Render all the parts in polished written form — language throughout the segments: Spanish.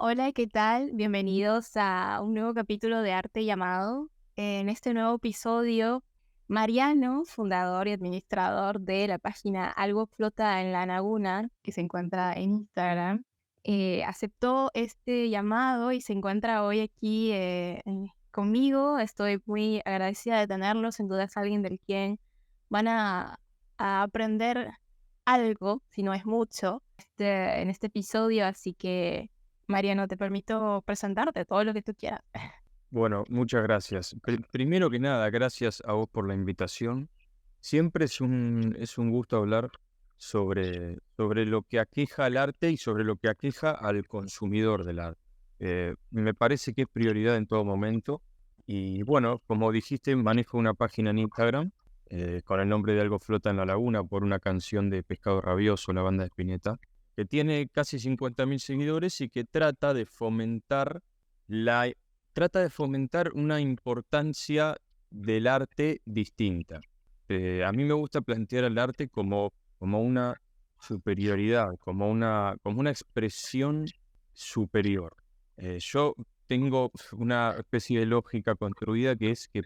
Hola, ¿qué tal? Bienvenidos a un nuevo capítulo de Arte Llamado. En este nuevo episodio, Mariano, fundador y administrador de la página Algo Flota en la Laguna, que se encuentra en Instagram, aceptó este llamado y se encuentra hoy aquí conmigo. Estoy muy agradecida de tenerlo. Sin duda es alguien del quien van a aprender algo, si no es mucho, en este episodio, así que Mariano, te permito presentarte todo lo que tú quieras. Bueno, muchas gracias. Primero que nada, gracias a vos por la invitación. Siempre es un gusto hablar sobre lo que aqueja al arte y sobre lo que aqueja al consumidor del arte. Me parece que es prioridad en todo momento. Y bueno, como dijiste, manejo una página en Instagram con el nombre de Algo Flota en la Laguna por una canción de Pescado Rabioso, la banda de Spinetta, que tiene casi 50.000 seguidores y que la trata de fomentar una importancia del arte distinta. A mí me gusta plantear el arte como una superioridad, como una expresión superior. Yo tengo una especie de lógica construida que es que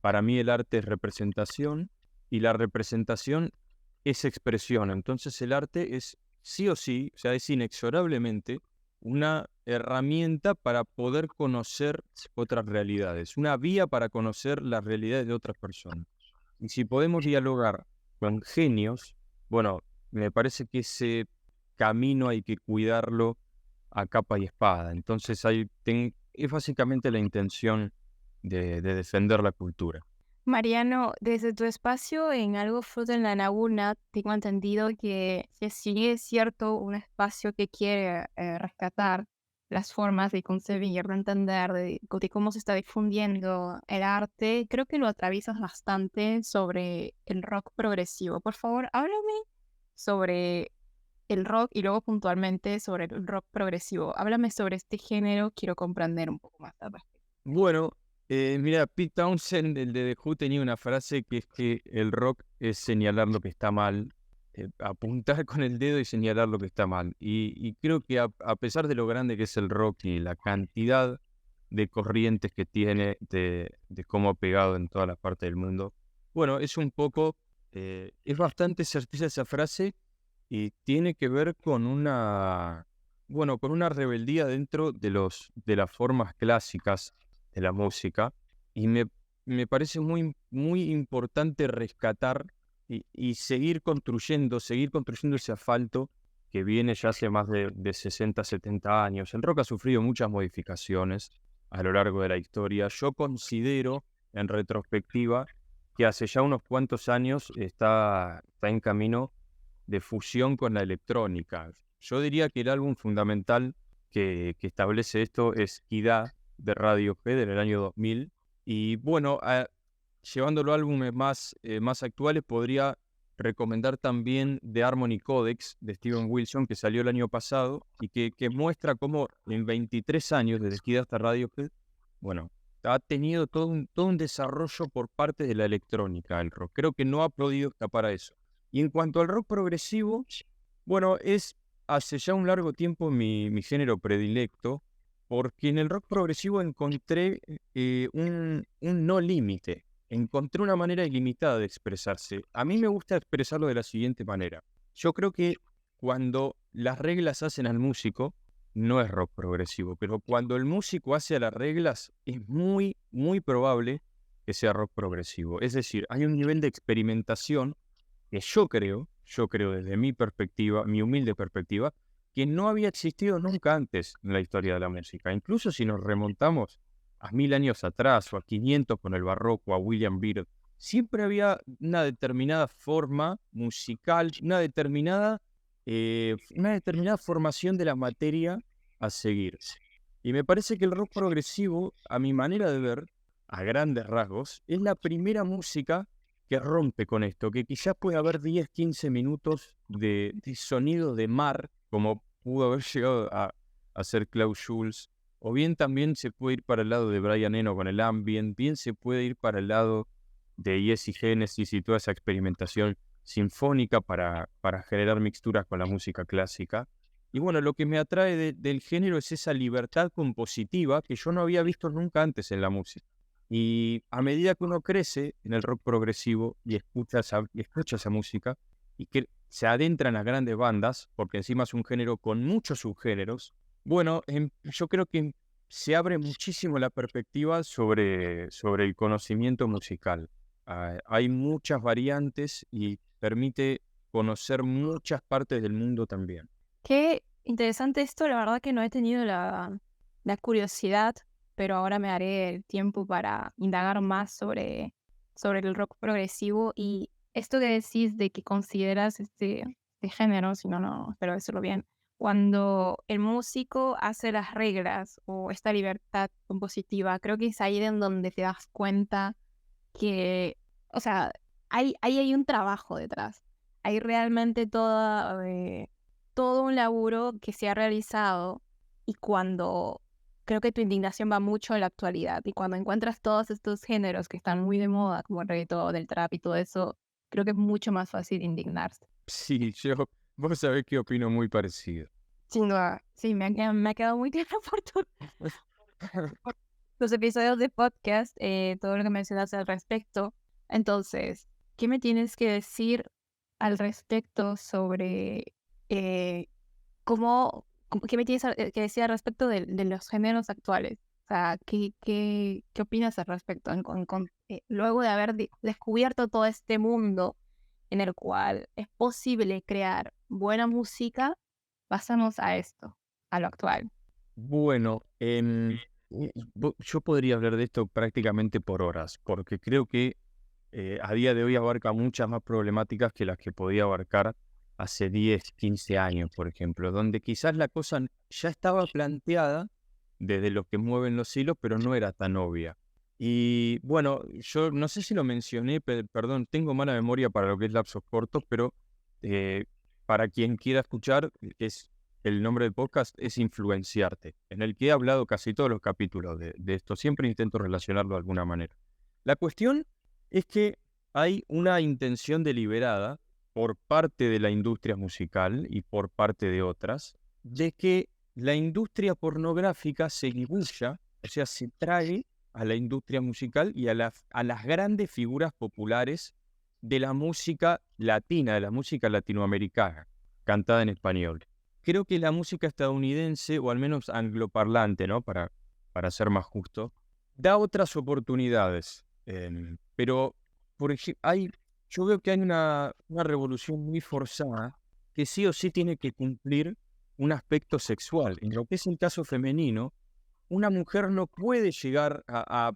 para mí el arte es representación y la representación es expresión. Entonces el arte es sí o sí, o sea, es inexorablemente una herramienta para poder conocer otras realidades, una vía para conocer las realidades de otras personas. Y si podemos dialogar con genios, bueno, me parece que ese camino hay que cuidarlo a capa y espada. Entonces es básicamente la intención de defender la cultura. Mariano, desde tu espacio en Algo Fruto en la Laguna, tengo entendido que sí es cierto un espacio que quiere rescatar las formas de concebir, de entender, de cómo se está difundiendo el arte. Creo que lo atraviesas bastante sobre el rock progresivo. Por favor, háblame sobre el rock y luego puntualmente sobre el rock progresivo. Háblame sobre este género, quiero comprender un poco más al respecto. Bueno, mira, Pete Townshend, el de The Who, tenía una frase que es que el rock es señalar lo que está mal, apuntar con el dedo y señalar lo que está mal. Y creo que a pesar de lo grande que es el rock y la cantidad de corrientes que tiene, de cómo ha pegado en todas las partes del mundo, bueno, es bastante certeza esa frase y tiene que ver con una rebeldía dentro de las formas clásicas de la música, y me parece muy, muy importante rescatar y seguir construyendo ese asfalto que viene ya hace más de 60, 70 años. El rock ha sufrido muchas modificaciones a lo largo de la historia. Yo considero, en retrospectiva, que hace ya unos cuantos años está en camino de fusión con la electrónica. Yo diría que el álbum fundamental que establece esto es Kidá de Radiohead en el año 2000. Y bueno, llevándolo a álbumes más actuales, podría recomendar también The Harmony Codex de Steven Wilson, que salió el año pasado y que muestra cómo en 23 años, desde Kidá hasta Radiohead, bueno, ha tenido todo un desarrollo por parte de la electrónica, el rock. Creo que no ha podido escapar a eso. Y en cuanto al rock progresivo, bueno, es hace ya un largo tiempo mi género predilecto, porque en el rock progresivo encontré un no límite, encontré una manera ilimitada de expresarse. A mí me gusta expresarlo de la siguiente manera. Yo creo que cuando las reglas hacen al músico, no es rock progresivo, pero cuando el músico hace a las reglas, es muy, muy probable que sea rock progresivo. Es decir, hay un nivel de experimentación que yo creo desde mi perspectiva, mi humilde perspectiva, que no había existido nunca antes en la historia de la música. Incluso si nos remontamos a 1000 años atrás o a 500 con el barroco, a William Byrd, siempre había una determinada forma musical, una determinada formación de la materia a seguir. Y me parece que el rock progresivo, a mi manera de ver, a grandes rasgos, es la primera música que rompe con esto, que quizás puede haber 10, 15 minutos de sonido de mar, como pudo haber llegado a hacer Klaus Schulze, o bien también se puede ir para el lado de Brian Eno con el ambient, bien se puede ir para el lado de Yes y Genesis y toda esa experimentación sinfónica para generar mixturas con la música clásica. Y bueno, lo que me atrae del género es esa libertad compositiva que yo no había visto nunca antes en la música. Y a medida que uno crece en el rock progresivo y escucha esa música y que se adentra en las grandes bandas, porque encima es un género con muchos subgéneros, bueno, yo creo que se abre muchísimo la perspectiva sobre el conocimiento musical. Hay muchas variantes y permite conocer muchas partes del mundo también. Qué interesante esto, la verdad que no he tenido la curiosidad, pero ahora me daré el tiempo para indagar más sobre el rock progresivo y esto que decís de que consideras este género, si no, no, espero decirlo bien, cuando el músico hace las reglas o esta libertad compositiva, creo que es ahí en donde te das cuenta que, o sea, ahí hay un trabajo detrás. Hay realmente todo un laburo que se ha realizado y cuando creo que tu indignación va mucho en la actualidad y cuando encuentras todos estos géneros que están muy de moda, como el reggaetón, el trap y todo eso, creo que es mucho más fácil indignarse. Sí, vos sabés que opino muy parecido. Sin duda, sí, me ha quedado muy tierno por los episodios de podcast, todo lo que mencionaste al respecto. Entonces, ¿qué me tienes que decir al respecto sobre eh, qué me tienes que decir al respecto de los géneros actuales? O sea, ¿qué opinas al respecto? Luego de haber descubierto todo este mundo en el cual es posible crear buena música, pasamos a esto, a lo actual. Bueno, yo podría hablar de esto prácticamente por horas, porque creo que a día de hoy abarca muchas más problemáticas que las que podía abarcar hace 10, 15 años, por ejemplo, donde quizás la cosa ya estaba planteada desde lo que mueven los hilos, pero no era tan obvia. Y bueno, yo no sé si lo mencioné, perdón, tengo mala memoria para lo que es lapsos cortos, pero eh, para quien quiera escuchar, el nombre del podcast es Influenciarte, en el que he hablado casi todos los capítulos de esto. Siempre intento relacionarlo de alguna manera. La cuestión es que hay una intención deliberada por parte de la industria musical y por parte de otras, de que la industria pornográfica se diluya, o sea, se trague a la industria musical y a las grandes figuras populares de la música latina, de la música latinoamericana, cantada en español. Creo que la música estadounidense, o al menos angloparlante, ¿no? Para ser más justo, da otras oportunidades. Pero, por ejemplo, yo veo que hay una revolución muy forzada que sí o sí tiene que cumplir un aspecto sexual. En lo que es el caso femenino, una mujer no puede llegar a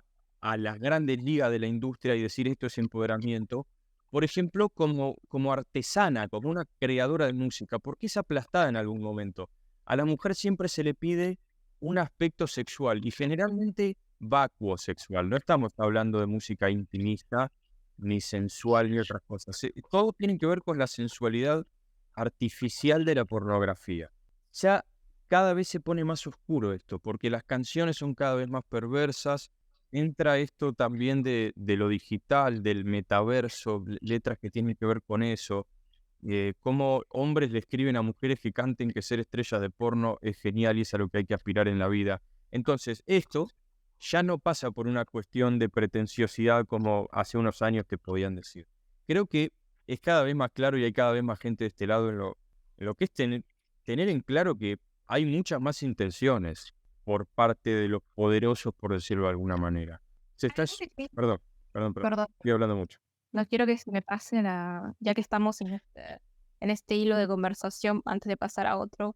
las grandes ligas de la industria y decir esto es empoderamiento, por ejemplo, como artesana, como una creadora de música, porque es aplastada en algún momento. A la mujer siempre se le pide un aspecto sexual y generalmente vacuo sexual. No estamos hablando de música intimista, ni sensual, ni otras cosas. Todo tiene que ver con la sensualidad artificial de la pornografía. Ya cada vez se pone más oscuro esto, porque las canciones son cada vez más perversas. Entra esto también de lo digital, del metaverso, letras que tienen que ver con eso. Cómo hombres le escriben a mujeres que canten que ser estrellas de porno es genial y es a lo que hay que aspirar en la vida. Entonces, esto ya no pasa por una cuestión de pretenciosidad como hace unos años que podían decir. Creo que es cada vez más claro y hay cada vez más gente de este lado en lo que es tener en claro que hay muchas más intenciones por parte de los poderosos, por decirlo de alguna manera. Perdón, perdón, Perdón. estoy hablando mucho. No quiero que se me pase ya que estamos en este hilo de conversación antes de pasar a otro.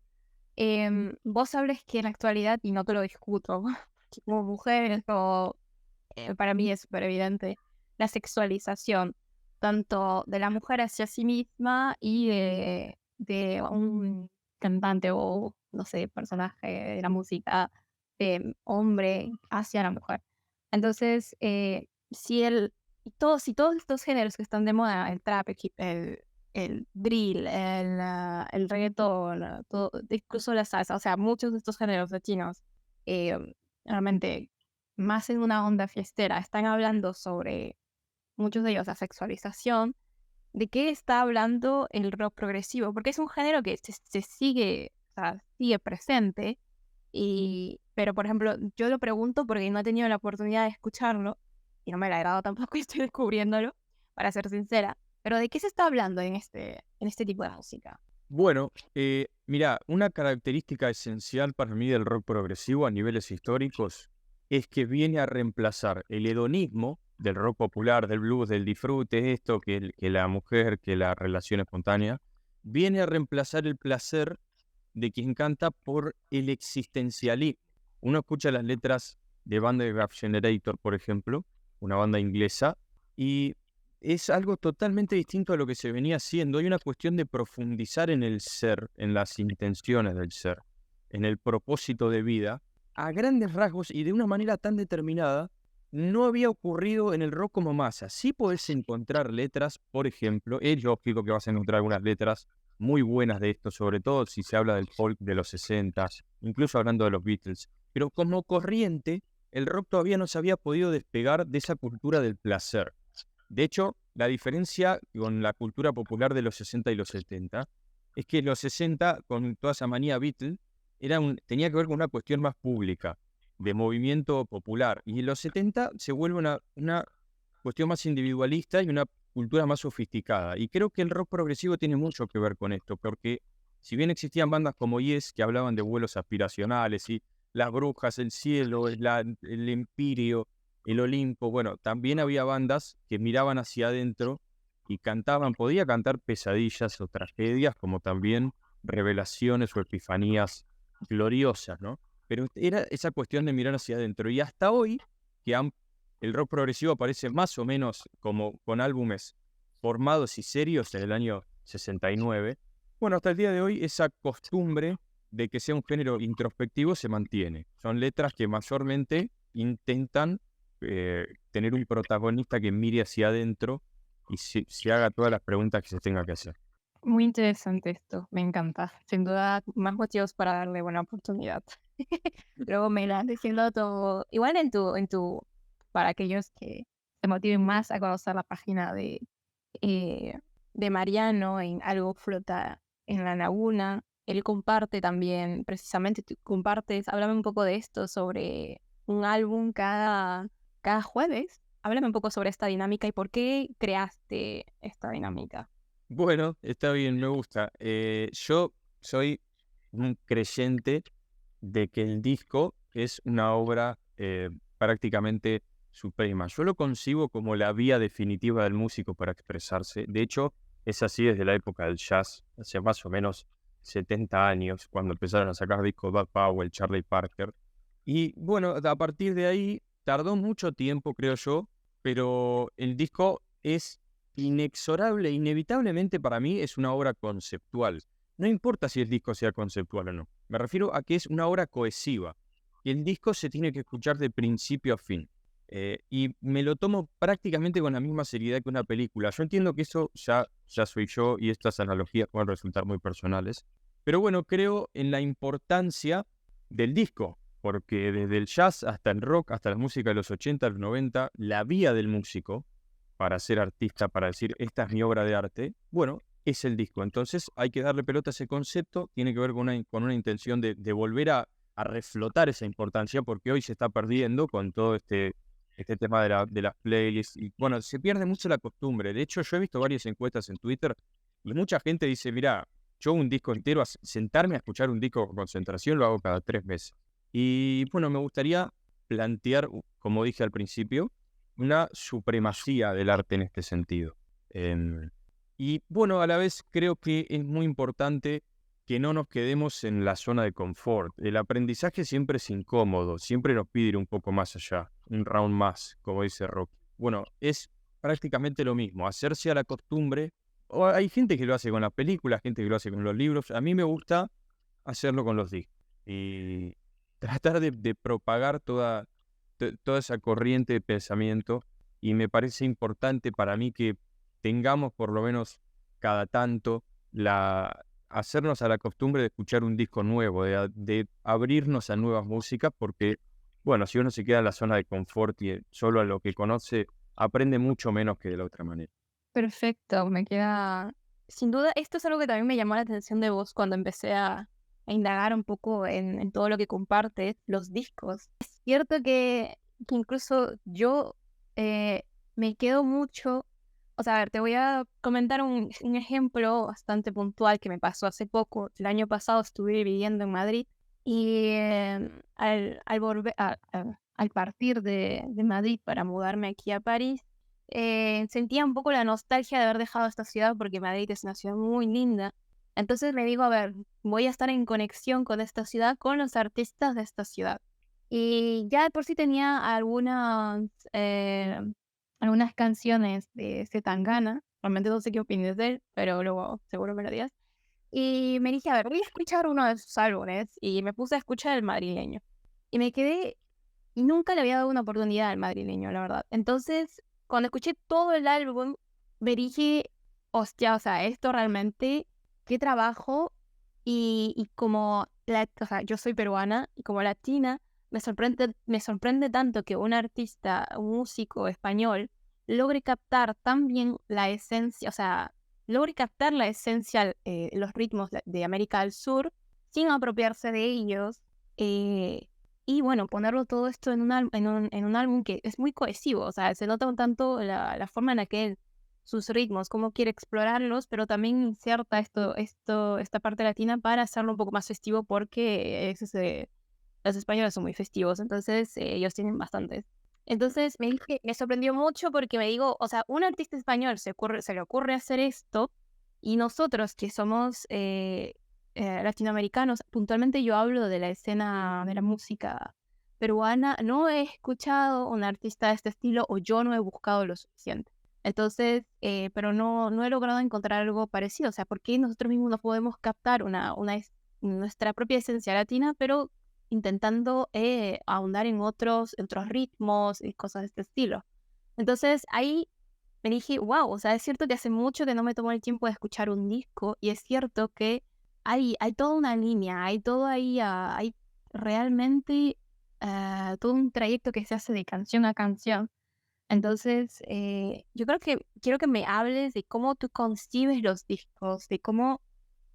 Vos sabés que en la actualidad, y no te lo discuto, que como mujer, para mí es súper evidente, la sexualización, tanto de la mujer hacia sí misma y de un cantante o, no sé, personaje de la música, hombre hacia la mujer. Entonces, si todos estos géneros que están de moda, el trap, el drill, el reggaetón, incluso la salsa, o sea, muchos de estos géneros latinos, eh, realmente más en una onda fiestera, están hablando sobre, muchos de ellos, la sexualización. ¿De qué está hablando el rock progresivo? Porque es un género que se sigue sea, sigue presente. Pero, por ejemplo, yo lo pregunto porque no he tenido la oportunidad de escucharlo y no me la agrado tampoco y estoy descubriéndolo, para ser sincera. Pero ¿de qué se está hablando en este tipo de música? Bueno, mira, una característica esencial para mí del rock progresivo a niveles históricos es que viene a reemplazar el hedonismo del rock popular, del blues, del disfrute, esto que la mujer, que la relación espontánea, viene a reemplazar el placer de quien canta por el existencialismo. Uno escucha las letras de Band of Rap Generator, por ejemplo, una banda inglesa, y es algo totalmente distinto a lo que se venía haciendo. Hay una cuestión de profundizar en el ser, en las intenciones del ser, en el propósito de vida, a grandes rasgos y de una manera tan determinada. No había ocurrido en el rock como masa. Sí podés encontrar letras, por ejemplo, es lógico que vas a encontrar algunas letras muy buenas de esto, sobre todo si se habla del folk de los 60, incluso hablando de los Beatles. Pero como corriente, el rock todavía no se había podido despegar de esa cultura del placer. De hecho, la diferencia con la cultura popular de los 60 y los 70 es que los 60, con toda esa manía Beatle, tenía que ver con una cuestión más pública, de movimiento popular. Y en los 70 se vuelve una cuestión más individualista y una cultura más sofisticada. Y creo que el rock progresivo tiene mucho que ver con esto, porque si bien existían bandas como Yes que hablaban de vuelos aspiracionales y las brujas, el cielo, el empirio, el Olimpo, bueno, también había bandas que miraban hacia adentro y podía cantar pesadillas o tragedias, como también revelaciones o epifanías gloriosas, ¿no? Pero era esa cuestión de mirar hacia adentro. Y hasta hoy, el rock progresivo aparece más o menos como con álbumes formados y serios en el año 69. Bueno, hasta el día de hoy esa costumbre de que sea un género introspectivo se mantiene. Son letras que mayormente intentan tener un protagonista que mire hacia adentro y se haga todas las preguntas que se tenga que hacer. Muy interesante esto, me encanta. Sin duda, más motivos para darle buena oportunidad. Luego me irás diciendo todo, igual para aquellos que se motiven más a conocer la página de Mariano en Algo Flota en la Laguna. Él comparte también, precisamente, tú compartes, háblame un poco de esto, sobre un álbum cada jueves. Háblame un poco sobre esta dinámica y por qué creaste esta dinámica. Bueno, está bien, me gusta. Yo soy un creyente de que el disco es una obra prácticamente suprema. Yo lo concibo como la vía definitiva del músico para expresarse. De hecho, es así desde la época del jazz, hace más o menos 70 años, cuando empezaron a sacar discos Bud Powell, Charlie Parker. Y bueno, a partir de ahí tardó mucho tiempo, creo yo, pero el disco es inexorable, inevitablemente para mí es una obra conceptual. No importa si el disco sea conceptual o no. Me refiero a que es una obra cohesiva. Y el disco se tiene que escuchar de principio a fin. Y me lo tomo prácticamente con la misma seriedad que una película. Yo entiendo que eso ya soy yo y estas analogías pueden resultar muy personales. Pero bueno, creo en la importancia del disco. Porque desde el jazz hasta el rock, hasta la música de los 80, los 90, la vía del músico para ser artista, para decir, esta es mi obra de arte, bueno, es el disco. Entonces hay que darle pelota a ese concepto, tiene que ver con una intención de volver a reflotar esa importancia, porque hoy se está perdiendo con todo este tema de las playlists. Y bueno, se pierde mucho la costumbre. De hecho, yo he visto varias encuestas en Twitter y mucha gente dice, mira, yo un disco entero, sentarme a escuchar un disco con concentración lo hago cada 3 meses. Y bueno, me gustaría plantear, como dije al principio, una supremacía del arte en este sentido. Y bueno, a la vez creo que es muy importante que no nos quedemos en la zona de confort. El aprendizaje siempre es incómodo, siempre nos pide ir un poco más allá, un round más, como dice Rocky. Bueno, es prácticamente lo mismo, hacerse a la costumbre. O hay gente que lo hace con las películas, gente que lo hace con los libros. A mí me gusta hacerlo con los discos. Y tratar de propagar toda esa corriente de pensamiento, y me parece importante para mí que tengamos por lo menos cada tanto hacernos a la costumbre de escuchar un disco nuevo, de abrirnos a nuevas músicas, porque, bueno, si uno se queda en la zona de confort y solo a lo que conoce, aprende mucho menos que de la otra manera. Perfecto, me queda... Sin duda, esto es algo que también me llamó la atención de vos cuando empecé a indagar un poco en todo lo que compartes, los discos. Es cierto que incluso yo me quedo mucho, o sea, a ver, te voy a comentar un ejemplo bastante puntual que me pasó hace poco. El año pasado estuve viviendo en Madrid y al partir de Madrid para mudarme aquí a París, sentía un poco la nostalgia de haber dejado esta ciudad porque Madrid es una ciudad muy linda. Entonces me digo, a ver, voy a estar en conexión con esta ciudad, con los artistas de esta ciudad. Y ya de por sí tenía algunas canciones de Zetangana. Realmente no sé qué opinas de él, pero luego seguro me lo dirás. Y me dije, a ver, voy a escuchar uno de sus álbumes. Y me puse a escuchar el madrileño. Y me quedé, y nunca le había dado una oportunidad al madrileño, la verdad. Entonces, cuando escuché todo el álbum, me dije, hostia, o sea, esto realmente, qué trabajo. Y como, o sea, yo soy peruana, y como latina, me sorprende tanto que un artista, un músico español, logre captar tan bien la esencia, o sea, logre captar la esencia, los ritmos de América del Sur, sin apropiarse de ellos, y bueno, ponerlo todo esto en un álbum que es muy cohesivo, o sea, se nota un tanto la forma en la que él, sus ritmos, cómo quiere explorarlos, pero también inserta esta parte latina para hacerlo un poco más festivo porque los españoles son muy festivos, entonces ellos tienen bastantes. Entonces me sorprendió mucho porque me digo, o sea, un artista español se le ocurre hacer esto y nosotros que somos latinoamericanos, puntualmente yo hablo de la escena de la música peruana, no he escuchado un artista de este estilo o yo no he buscado lo suficiente. Entonces, pero no he logrado encontrar algo parecido. O sea, ¿por qué nosotros mismos no podemos captar nuestra propia esencia latina, pero intentando ahondar en otros ritmos y cosas de este estilo? Entonces, ahí me dije, wow, o sea, es cierto que hace mucho que no me tomo el tiempo de escuchar un disco y es cierto que hay toda una línea, hay todo ahí, hay realmente todo un trayecto que se hace de canción a canción. Entonces, yo creo que quiero que me hables de cómo tú concibes los discos, de cómo,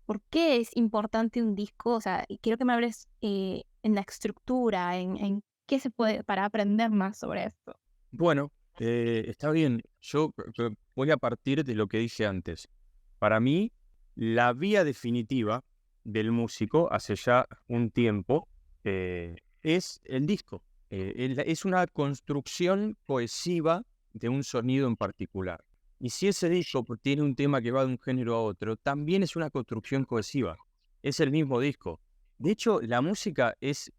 por qué es importante un disco, o sea, y quiero que me hables en la estructura, en qué se puede, para aprender más sobre esto. Bueno, está bien. Yo voy a partir de lo que dije antes. Para mí, la vía definitiva del músico hace ya un tiempo es el disco. Es una construcción cohesiva de un sonido en particular. Y si ese disco tiene un tema que va de un género a otro, también es una construcción cohesiva. Es el mismo disco. De hecho, la música es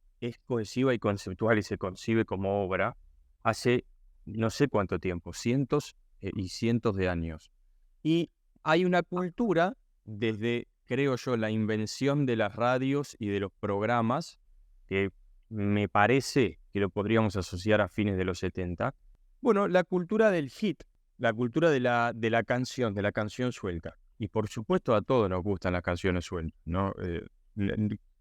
cohesiva y conceptual y se concibe como obra hace no sé cuánto tiempo, cientos y cientos de años. Y hay una cultura desde, creo yo, la invención de las radios y de los programas, que me parece que lo podríamos asociar a fines de los 70. Bueno, la cultura del hit, la cultura de la canción suelta. Y por supuesto a todos nos gustan las canciones sueltas, ¿no?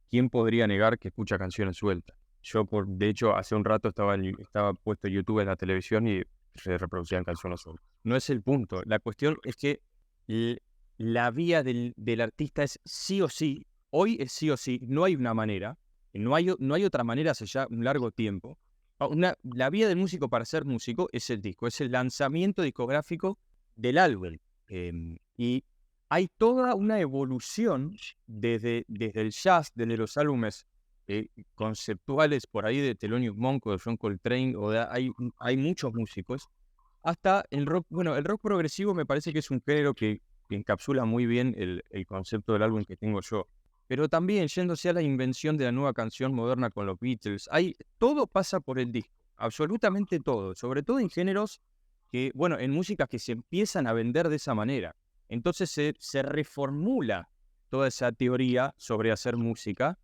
¿Quién podría negar que escucha canciones sueltas? Yo, de hecho, hace un rato estaba puesto YouTube en la televisión y se reproducían canciones sueltas. No es el punto. La cuestión es que la vía del artista es sí o sí. Hoy es sí o sí. No hay una manera. No hay otra manera hace ya un largo tiempo. La vía del músico para ser músico es el disco. Es el lanzamiento discográfico del álbum. Y hay toda una evolución desde el jazz, desde los álbumes conceptuales por ahí de Thelonious Monk o de John Coltrane, hay muchos músicos, hasta el rock. Bueno, el rock progresivo me parece que es un género que encapsula muy bien el concepto del álbum que tengo yo. Pero también, yéndose a la invención de la nueva canción moderna con los Beatles, todo pasa por el disco, absolutamente todo, sobre todo en géneros que, bueno, en músicas que se empiezan a vender de esa manera. Entonces se reformula toda esa teoría sobre hacer música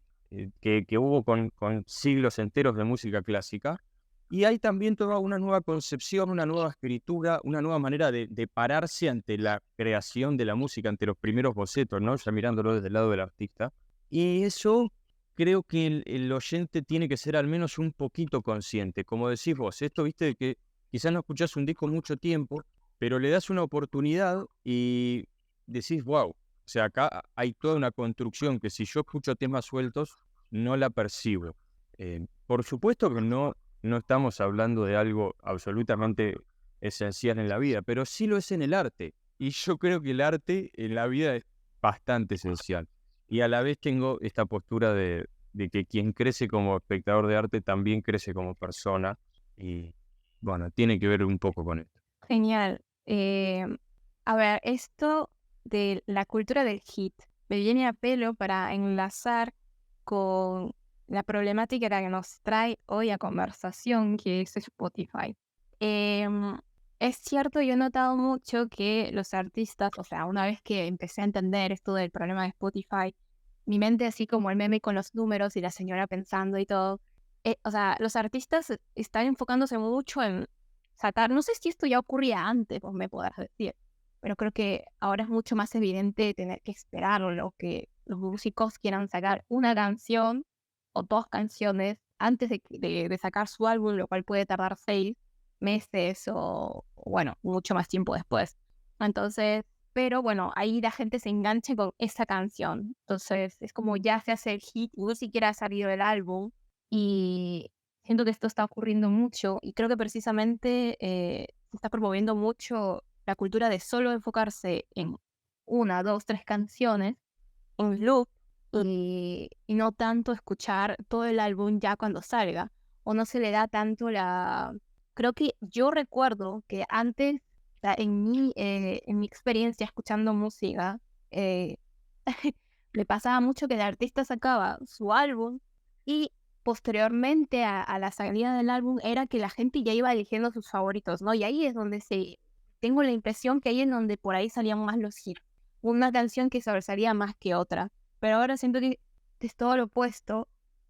que hubo con siglos enteros de música clásica. Y hay también toda una nueva concepción, una nueva escritura, una nueva manera de pararse ante la creación de la música, ante los primeros bocetos, ¿no? Ya mirándolo desde el lado del artista. Y eso creo que el oyente tiene que ser al menos un poquito consciente. Como decís vos, esto, viste, que quizás no escuchás un disco mucho tiempo, pero le das una oportunidad y decís, wow, O sea, acá hay toda una construcción que si yo escucho temas sueltos, no la percibo. Por supuesto que no estamos hablando de algo absolutamente esencial en la vida, pero sí lo es en el arte. Y yo creo que el arte en la vida es bastante esencial. Y a la vez tengo esta postura de que quien crece como espectador de arte también crece como persona. Y bueno, tiene que ver un poco con esto. Genial. A ver, esto de la cultura del hit me viene a pelo para enlazar con la problemática que nos trae hoy a conversación, que es Spotify. Em, es cierto, yo he notado mucho que los artistas, o sea, una vez que empecé a entender esto del problema de Spotify, mi mente así como el meme con los números y la señora pensando y todo, o sea, los artistas están enfocándose mucho en sacar, no sé si esto ya ocurría antes, vos me podrás decir, pero creo que ahora es mucho más evidente tener que esperar o que los músicos quieran sacar una canción o dos canciones antes de sacar su álbum, lo cual puede tardar 6 meses o, bueno, mucho más tiempo después. Entonces, pero bueno, ahí la gente se engancha con esa canción. Entonces, es como ya se hace el hit y ni siquiera ha salido el álbum. Y siento que esto está ocurriendo mucho y creo que precisamente se está promoviendo mucho la cultura de solo enfocarse en una, dos, tres canciones en loop y no tanto escuchar todo el álbum ya cuando salga. O no se le da tanto la... Creo que yo recuerdo que antes, o sea, en mi experiencia escuchando música, eh, me pasaba mucho que el artista sacaba su álbum y posteriormente a la salida del álbum era que la gente ya iba eligiendo sus favoritos, ¿no? Y ahí es donde tengo la impresión que ahí es donde por ahí salían más los hits. Una canción que sobresalía más que otra. Pero ahora siento que es todo lo opuesto,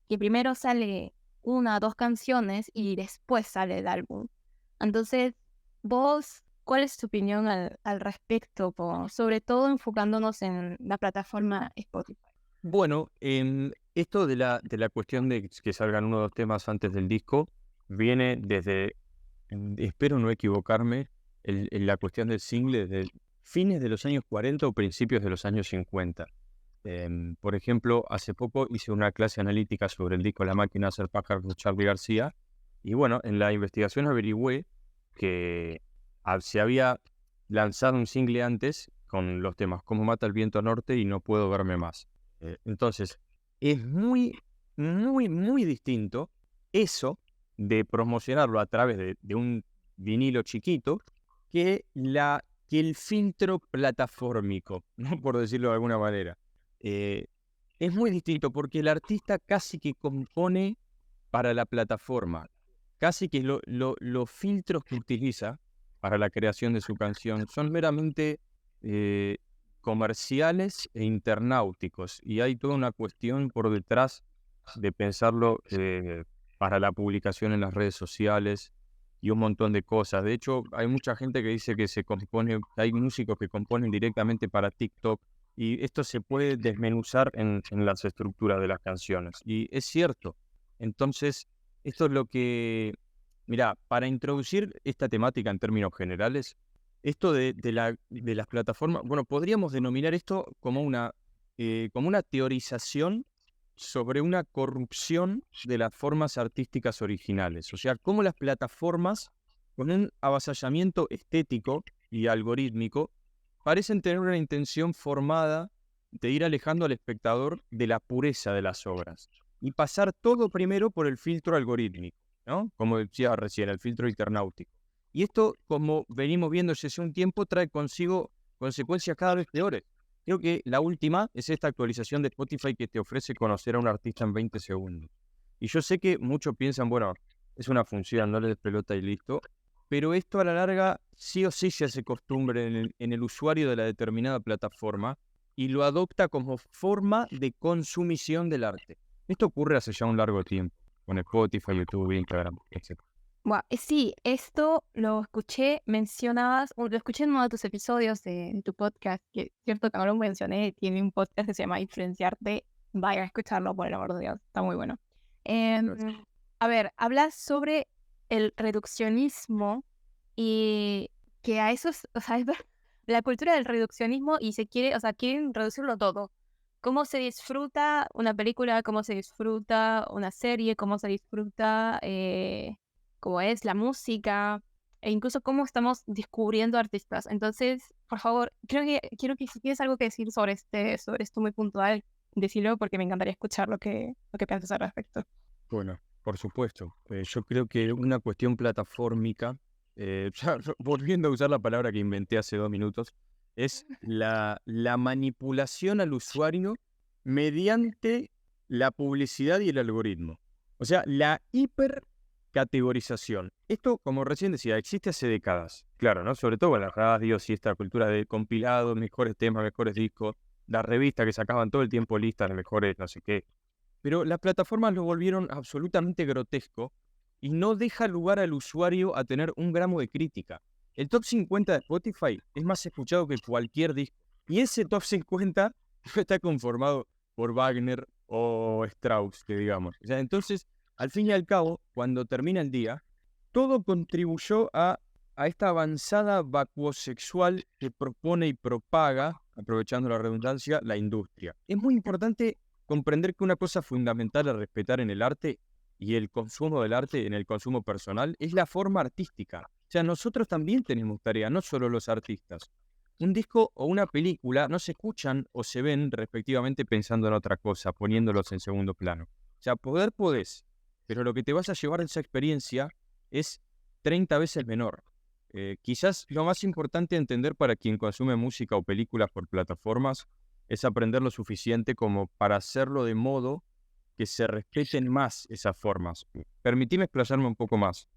que primero sale una o dos canciones y después sale el álbum. Entonces, vos, ¿cuál es tu opinión al respecto? Sobre todo enfocándonos en la plataforma Spotify. Bueno, esto de la cuestión de que salgan uno o dos temas antes del disco viene desde, espero no equivocarme, la cuestión del single desde fines de los años 40 o principios de los años 50. Por ejemplo, hace poco hice una clase analítica sobre el disco La máquina de hacer pájaros de Charly García y bueno, en la investigación averigüé que se había lanzado un single antes con los temas Cómo mata el viento norte y No puedo verme más. Entonces, es muy, muy, muy distinto eso de promocionarlo a través de un vinilo chiquito que el filtro platafórmico, ¿no? Por decirlo de alguna manera. Es muy distinto porque el artista casi que compone para la plataforma, casi que los filtros que utiliza para la creación de su canción son meramente comerciales e internauticos, y hay toda una cuestión por detrás de pensarlo para la publicación en las redes sociales y un montón de cosas. De hecho, hay mucha gente que dice que hay músicos que componen directamente para TikTok, y esto se puede desmenuzar en las estructuras de las canciones. Y es cierto. Entonces, esto es lo que... Mira, para introducir esta temática en términos generales, esto de las plataformas, bueno, podríamos denominar esto como una teorización sobre una corrupción de las formas artísticas originales. O sea, cómo las plataformas, con un avasallamiento estético y algorítmico, parecen tener una intención formada de ir alejando al espectador de la pureza de las obras y pasar todo primero por el filtro algorítmico, ¿no? Como decía recién, el filtro internautico. Y esto, como venimos viendo desde hace un tiempo, trae consigo consecuencias cada vez peores. Creo que la última es esta actualización de Spotify que te ofrece conocer a un artista en 20 segundos. Y yo sé que muchos piensan, bueno, es una función, no le des pelota y listo. Pero esto a la larga sí o sí se hace costumbre en el usuario de la determinada plataforma y lo adopta como forma de consumición del arte. Esto ocurre hace ya un largo tiempo, con Spotify, YouTube, Instagram, etc. Bueno, sí, esto lo escuché, lo escuché en uno de tus episodios de tu podcast, que es cierto que no lo mencioné, tiene un podcast que se llama Influenciarte, vayan a escucharlo, por el amor de Dios, está muy bueno. A ver, hablas sobre el reduccionismo y que a eso, o sea, la cultura del reduccionismo y se quiere, o sea, quieren reducirlo todo. Cómo se disfruta una película, cómo se disfruta una serie, cómo se disfruta, cómo es la música, e incluso cómo estamos descubriendo artistas. Entonces, por favor, quiero que si tienes algo que decir sobre esto muy puntual, decirlo porque me encantaría escuchar lo que piensas al respecto. Bueno, por supuesto. Yo creo que una cuestión platformica, volviendo a usar la palabra que inventé hace 2 minutos, es la manipulación al usuario mediante la publicidad y el algoritmo. O sea, la hipercategorización. Esto, como recién decía, existe hace décadas. Claro, ¿no? Sobre todo en las radios y esta cultura de compilados, mejores temas, mejores discos, las revistas que sacaban todo el tiempo listas de mejores no sé qué. Pero las plataformas lo volvieron absolutamente grotesco y no deja lugar al usuario a tener un gramo de crítica. El top 50 de Spotify es más escuchado que cualquier disco. Y ese top 50 no está conformado por Wagner o Strauss, que digamos. O sea, entonces, al fin y al cabo, cuando termina el día, todo contribuyó a esta avanzada vacuosexual que propone y propaga, aprovechando la redundancia, la industria. Es muy importante comprender que una cosa fundamental a respetar en el arte y el consumo del arte en el consumo personal es la forma artística. O sea, nosotros también tenemos tarea, no solo los artistas. Un disco o una película no se escuchan o se ven respectivamente pensando en otra cosa, poniéndolos en segundo plano. O sea, podés, pero lo que te vas a llevar de esa experiencia es 30 veces menor. Quizás lo más importante a entender para quien consume música o películas por plataformas es aprender lo suficiente como para hacerlo de modo que se respeten más esas formas. Permitime explayarme un poco más.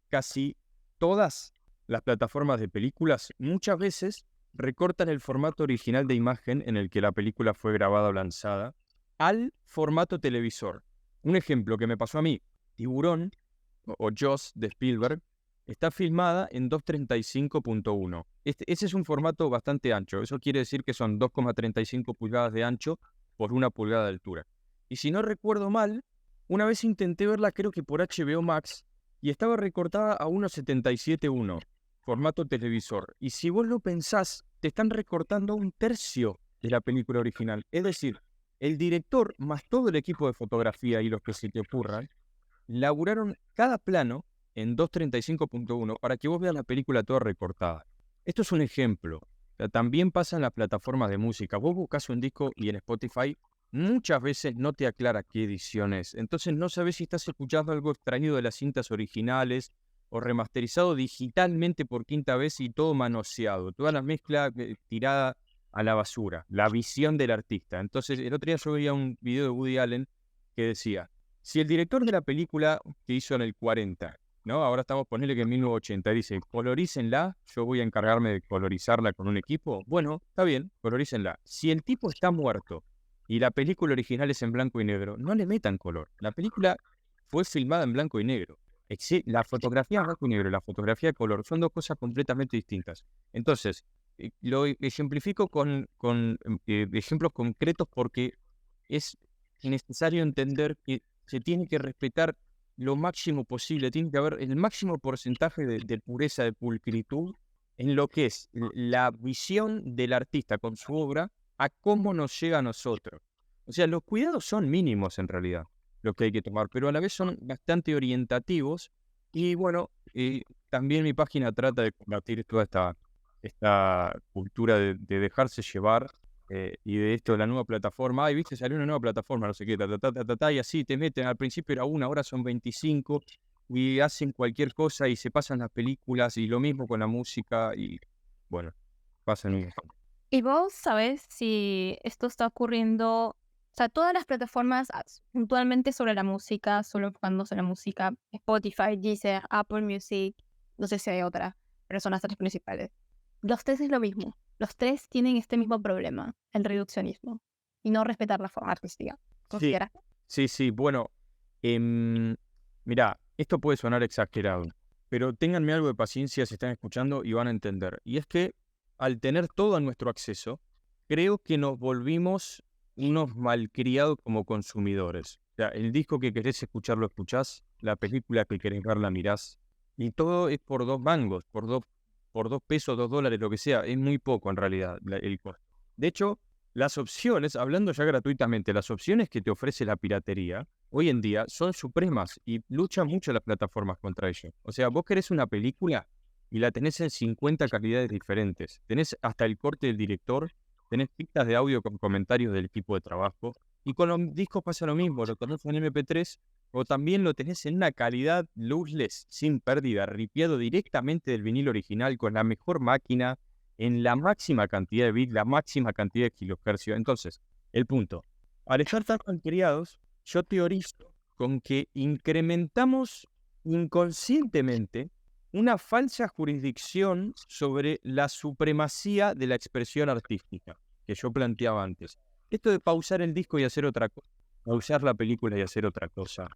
Casi todas las plataformas de películas muchas veces recortan el formato original de imagen en el que la película fue grabada o lanzada al formato televisor. Un ejemplo que me pasó a mí, Tiburón o Jaws de Spielberg, está filmada en 235.1. Ese es un formato bastante ancho. Eso quiere decir que son 2,35 pulgadas de ancho por 1 pulgada de altura. Y si no recuerdo mal, una vez intenté verla creo que por HBO Max y estaba recortada a 1,77.1, formato televisor. Y si vos lo pensás, te están recortando 1/3 de la película original. Es decir, el director más todo el equipo de fotografía y los que se te ocurran, laburaron cada plano en 235.1 para que vos veas la película toda recortada. Esto es un ejemplo. O sea, también pasa en las plataformas de música. Vos buscas un disco y en Spotify muchas veces no te aclara qué edición es. Entonces no sabes si estás escuchando algo extraído de las cintas originales o remasterizado digitalmente por quinta vez y todo manoseado. Toda la mezcla tirada a la basura. La visión del artista. Entonces el otro día yo veía un video de Woody Allen que decía: si el director de la película que hizo en el 40, ¿no? Ahora estamos poniendo que en 1980, dice, colorícenla, yo voy a encargarme de colorizarla con un equipo. Bueno, está bien, colorícenla. Si el tipo está muerto y la película original es en blanco y negro, no le metan color. La película fue filmada en blanco y negro. La fotografía en blanco y negro y la fotografía de color son dos cosas completamente distintas. Entonces, lo ejemplifico con ejemplos concretos porque es necesario entender que se tiene que respetar lo máximo posible, tiene que haber el máximo porcentaje de pureza, de pulcritud en lo que es la visión del artista con su obra a cómo nos llega a nosotros. O sea, los cuidados son mínimos en realidad, lo que hay que tomar, pero a la vez son bastante orientativos y bueno, también mi página trata de combatir toda esta cultura de dejarse llevar y de esto de la nueva plataforma. Ay, viste, salió una nueva plataforma, no sé qué, y así te meten. Al principio era una, ahora son 25 y hacen cualquier cosa y se pasan las películas y lo mismo con la música y bueno, pasan un montón. ¿Y vos sabés si esto está ocurriendo? O sea, todas las plataformas puntualmente sobre la música, solo enfocándose en la música, Spotify, Deezer, Apple Music, no sé si hay otra, pero son las tres principales. Los tres es lo mismo. Los tres tienen este mismo problema, el reduccionismo, y no respetar la forma artística. Sí, ¿Consideras? sí, bueno, mirá, esto puede sonar exagerado, pero ténganme algo de paciencia si están escuchando y van a entender. Y es que al tener todo a nuestro acceso, creo que nos volvimos unos malcriados como consumidores. O sea, el disco que querés escuchar lo escuchás, la película que querés ver la mirás, y todo es por 2 mangos, por por 2 pesos, 2 dólares, lo que sea, es muy poco en realidad el costo. De hecho, las opciones, hablando ya gratuitamente, las opciones que te ofrece la piratería hoy en día son supremas y luchan mucho las plataformas contra ello. O sea, vos querés una película y la tenés en 50 calidades diferentes. Tenés hasta el corte del director, tenés pistas de audio con comentarios del equipo de trabajo. Y con los discos pasa lo mismo, lo tenés en MP3 o también lo tenés en una calidad lossless, sin pérdida, ripiado directamente del vinilo original con la mejor máquina, en la máxima cantidad de bits, la máxima cantidad de kilohercios. Entonces, el punto. Al estar tan malcriados, yo teorizo con que incrementamos inconscientemente una falsa jurisdicción sobre la supremacía de la expresión artística que yo planteaba antes. Esto de pausar el disco y hacer otra cosa, pausar la película y hacer otra cosa.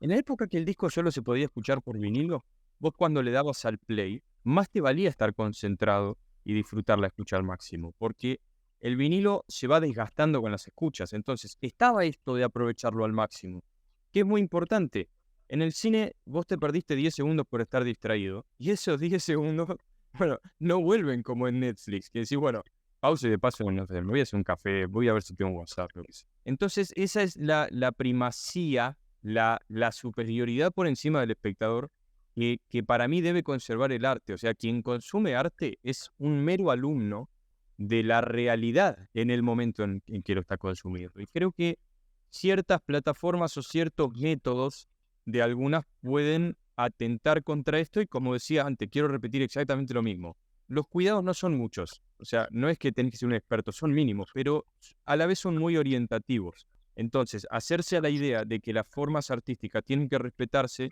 En la época que el disco solo se podía escuchar por vinilo, vos cuando le dabas al play, más te valía estar concentrado y disfrutar la escucha al máximo, porque el vinilo se va desgastando con las escuchas. Entonces, estaba esto de aprovecharlo al máximo, que es muy importante. En el cine vos te perdiste 10 segundos por estar distraído, y esos 10 segundos, bueno, no vuelven como en Netflix, que decís, bueno, pausa y de paso, no sé, me voy a hacer un café, voy a ver si tengo un WhatsApp, lo que sea. Entonces, esa es la primacía, la superioridad por encima del espectador, que para mí debe conservar el arte. O sea, quien consume arte es un mero alumno de la realidad en el momento en que lo está consumiendo. Y creo que ciertas plataformas o ciertos métodos de algunas pueden atentar contra esto y, como decía antes, quiero repetir exactamente lo mismo. Los cuidados no son muchos, o sea, no es que tenés que ser un experto, son mínimos, pero a la vez son muy orientativos. Entonces, hacerse a la idea de que las formas artísticas tienen que respetarse,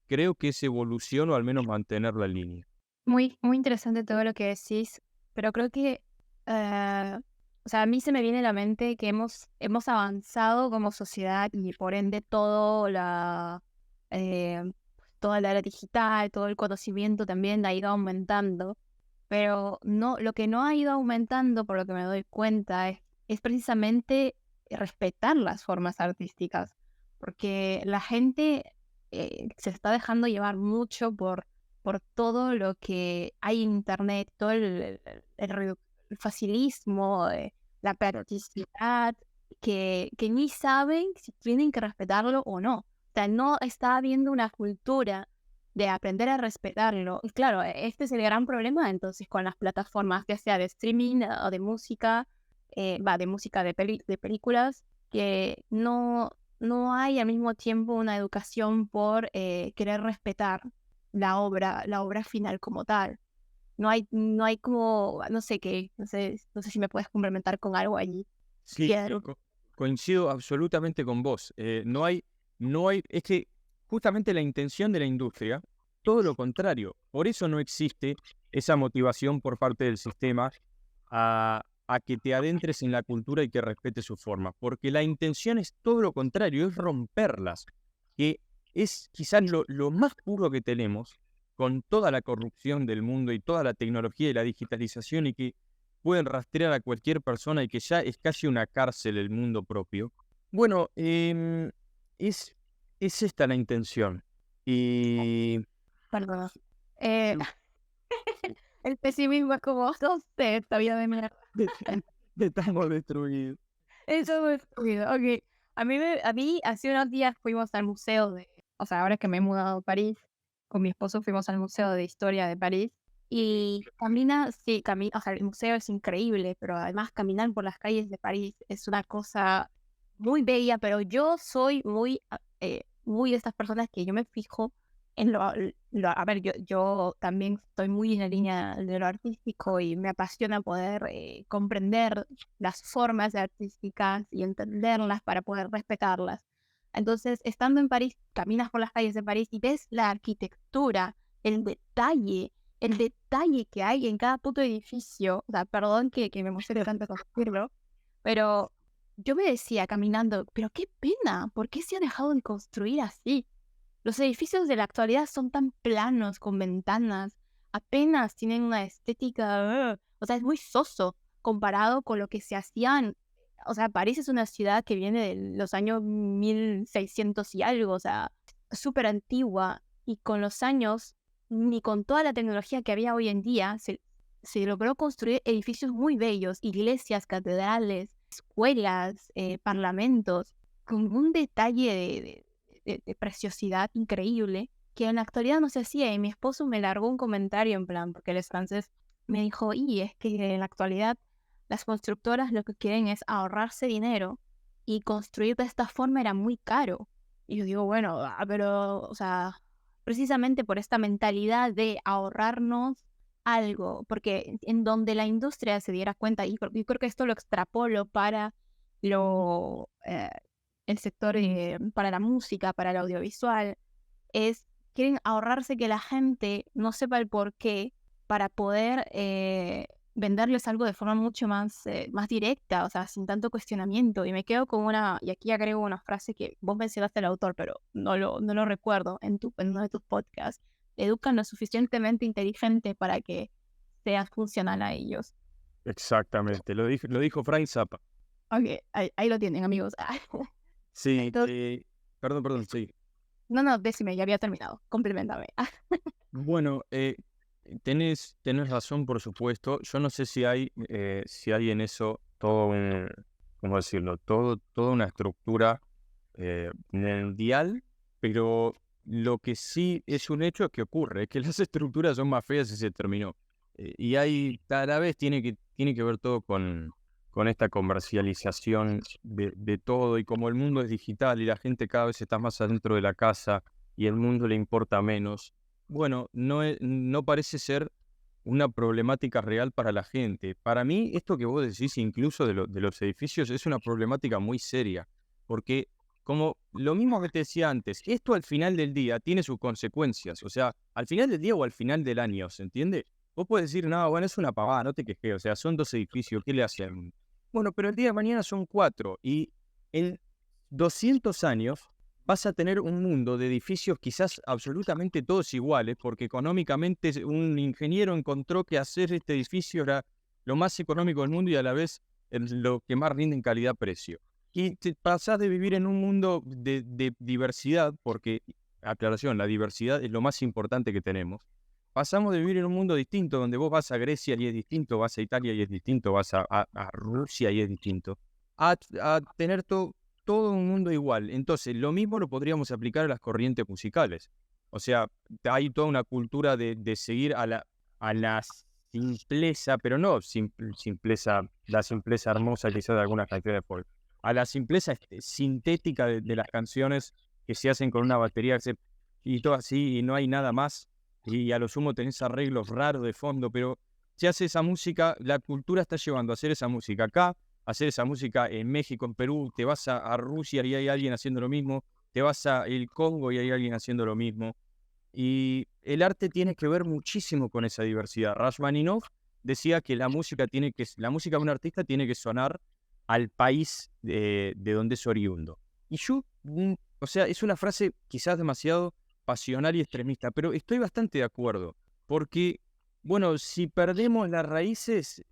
creo que es evolución o al menos mantener la línea. Muy, muy interesante todo lo que decís, pero creo que, o sea, a mí se me viene a la mente que hemos avanzado como sociedad y por ende eh, toda la era digital, todo el conocimiento también ha ido aumentando, pero no, lo que no ha ido aumentando, por lo que me doy cuenta, es precisamente respetar las formas artísticas, porque la gente se está dejando llevar mucho por todo lo que hay en internet, todo el facilismo, la practicidad, que ni saben si tienen que respetarlo o no. O sea, no está habiendo una cultura de aprender a respetarlo. Y claro, este es el gran problema entonces con las plataformas, ya sea de streaming o de música, de música de películas, que no hay al mismo tiempo una educación por querer respetar la obra final como tal. No hay como, no sé si me puedes complementar con algo allí. Sí, Quiero. coincido absolutamente con vos. Es que justamente la intención de la industria, todo lo contrario. Por eso no existe esa motivación por parte del sistema a que te adentres en la cultura y que respetes su forma. Porque la intención es todo lo contrario, es romperlas. Que es quizás lo más puro que tenemos con toda la corrupción del mundo y toda la tecnología y la digitalización y que pueden rastrear a cualquier persona y que ya es casi una cárcel el mundo propio. Bueno, es esta la intención. Y Perdón. Eh, el pesimismo es como, no sé, esta vida de mierda. estamos destruidos. Eso es destruido. Ok. A mí hace unos días fuimos al museo o sea, ahora que me he mudado a París, con mi esposo fuimos al Museo de Historia de París. Y o sea, el museo es increíble, pero además caminar por las calles de París es una cosa muy bella, pero yo soy muy de estas personas que yo me fijo en a ver, yo también estoy muy en la línea de lo artístico y me apasiona poder comprender las formas artísticas y entenderlas para poder respetarlas. Entonces, estando en París, caminas por las calles de París y ves la arquitectura, el detalle que hay en cada puto edificio. O sea, perdón que me emocione tanto decirlo, pero yo me decía caminando, pero qué pena, ¿por qué se ha dejado de construir así? Los edificios de la actualidad son tan planos, con ventanas, apenas tienen una estética, o sea, es muy soso comparado con lo que se hacían. O sea, París es una ciudad que viene de los años 1600 y algo, o sea, súper antigua, y con los años ni con toda la tecnología que había hoy en día se logró construir edificios muy bellos, iglesias, catedrales, escuelas, parlamentos, con un detalle de preciosidad increíble que en la actualidad no se hacía. Y mi esposo me largó un comentario en plan, porque él es francés, me dijo, y es que en la actualidad las constructoras lo que quieren es ahorrarse dinero y construir de esta forma era muy caro. Y yo digo, bueno, pero, o sea, precisamente por esta mentalidad de ahorrarnos algo, porque en donde la industria se diera cuenta, y yo creo que esto lo extrapolo para lo, el sector, para la música, para el audiovisual, es quieren ahorrarse que la gente no sepa el por qué para poder venderles algo de forma mucho más directa, o sea, sin tanto cuestionamiento. Y me quedo con y aquí agrego una frase que vos mencionaste al autor, pero no lo recuerdo en uno de tus podcasts. Educan lo suficientemente inteligente para que seas funcional a ellos. Exactamente, lo dijo Frank Zappa. Ok, ahí lo tienen, amigos. Sí, Entonces, perdón, sí. no, decime, ya había terminado. Complementame. Bueno, tenés razón, por supuesto. Yo no sé si hay en eso todo ¿cómo decirlo? Toda una estructura mundial, pero lo que sí es un hecho es que ocurre, es que las estructuras son más feas y se terminó. Y a la vez tiene que ver todo con esta comercialización de todo, y como el mundo es digital y la gente cada vez está más adentro de la casa y el mundo le importa menos, bueno, no parece ser una problemática real para la gente. Para mí, esto que vos decís, incluso de los edificios, es una problemática muy seria, porque como lo mismo que te decía antes, esto al final del día tiene sus consecuencias, o sea, al final del día o al final del año, ¿se entiende? Vos podés decir, no, bueno, es una pavada, no te quejes, o sea, son 2 edificios, ¿qué le hacen? Bueno, pero el día de mañana son 4, y en 200 años vas a tener un mundo de edificios quizás absolutamente todos iguales, porque económicamente un ingeniero encontró que hacer este edificio era lo más económico del mundo y a la vez lo que más rinde en calidad-precio. Y te pasás de vivir en un mundo de diversidad, porque, aclaración, la diversidad es lo más importante que tenemos. Pasamos de vivir en un mundo distinto, donde vos vas a Grecia y es distinto, vas a Italia y es distinto, vas a Rusia y es distinto, a tener todo un mundo igual. Entonces, lo mismo lo podríamos aplicar a las corrientes musicales. O sea, hay toda una cultura de seguir a la simpleza, pero no simpleza, la simpleza hermosa quizás de algunas canciones de folk, a la simpleza sintética de las canciones que se hacen con una batería y todo así, y no hay nada más, y a lo sumo tenés arreglos raros de fondo, pero se hace esa música, la cultura está llevando a hacer esa música acá, hacer esa música en México, en Perú, te vas a Rusia y hay alguien haciendo lo mismo, te vas a el Congo y hay alguien haciendo lo mismo. Y el arte tiene que ver muchísimo con esa diversidad. Rashmaninov decía que la música de un artista tiene que sonar al país de donde es oriundo. Y yo, o sea, es una frase quizás demasiado pasional y extremista, pero estoy bastante de acuerdo, porque, bueno, si perdemos las raíces,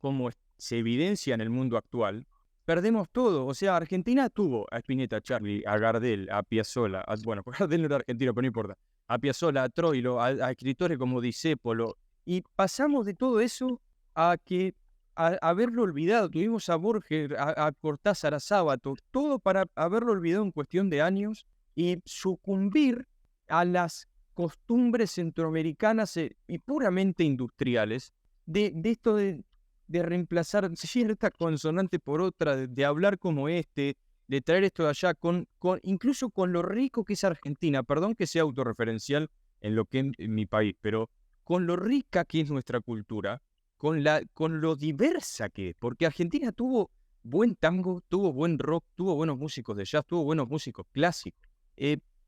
como se evidencia en el mundo actual, perdemos todo. O sea, Argentina tuvo a Spinetta, a Charlie, a Gardel, a Piazzolla, bueno, Gardel no era argentino, pero no importa, a Piazzolla, a Troilo, a escritores como Discépolo, y pasamos de todo eso a haberlo olvidado. Tuvimos a Borges, a Cortázar, a Sábato, todo para haberlo olvidado en cuestión de años y sucumbir a las costumbres centroamericanas y puramente industriales de esto de reemplazar cierta consonante por otra, de hablar como de traer esto de allá, incluso con lo rico que es Argentina, perdón que sea autorreferencial en lo que es en mi país, pero con lo rica que es nuestra cultura, con lo diversa que es, porque Argentina tuvo buen tango, tuvo buen rock, tuvo buenos músicos de jazz, tuvo buenos músicos clásicos.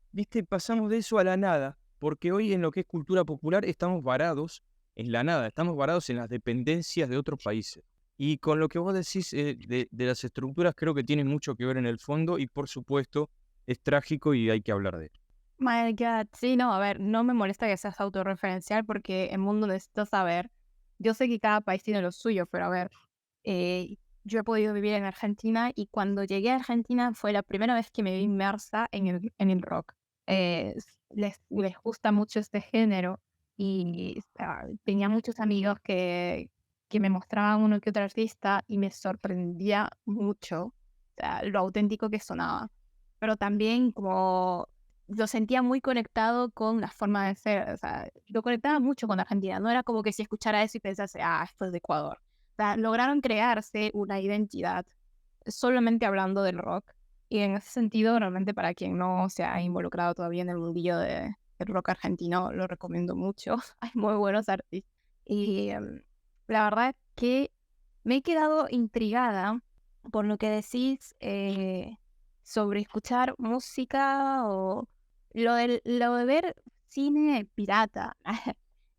Viste, pasamos de eso a la nada, porque hoy en lo que es cultura popular estamos varados en la nada, estamos varados en las dependencias de otros países. Y con lo que vos decís de las estructuras, creo que tiene mucho que ver en el fondo y por supuesto es trágico y hay que hablar de él. My God, sí, no, a ver, no me molesta que seas autorreferencial porque el mundo necesita saber. Yo sé que cada país tiene lo suyo, pero a ver, yo he podido vivir en Argentina y cuando llegué a Argentina fue la primera vez que me vi inmersa en el rock. Les gusta mucho este género y tenía muchos amigos que me mostraban uno que otro artista y me sorprendía mucho, o sea, lo auténtico que sonaba. Pero también como lo sentía muy conectado con la forma de ser, o sea, lo conectaba mucho con Argentina, no era como que si escuchara eso y pensase, esto es de Ecuador. O sea, lograron crearse una identidad solamente hablando del rock. Y en ese sentido, realmente para quien no se ha involucrado todavía en el mundillo del rock argentino, lo recomiendo mucho. Hay muy buenos artistas. Y la verdad que me he quedado intrigada por lo que decís sobre escuchar música o lo de ver cine pirata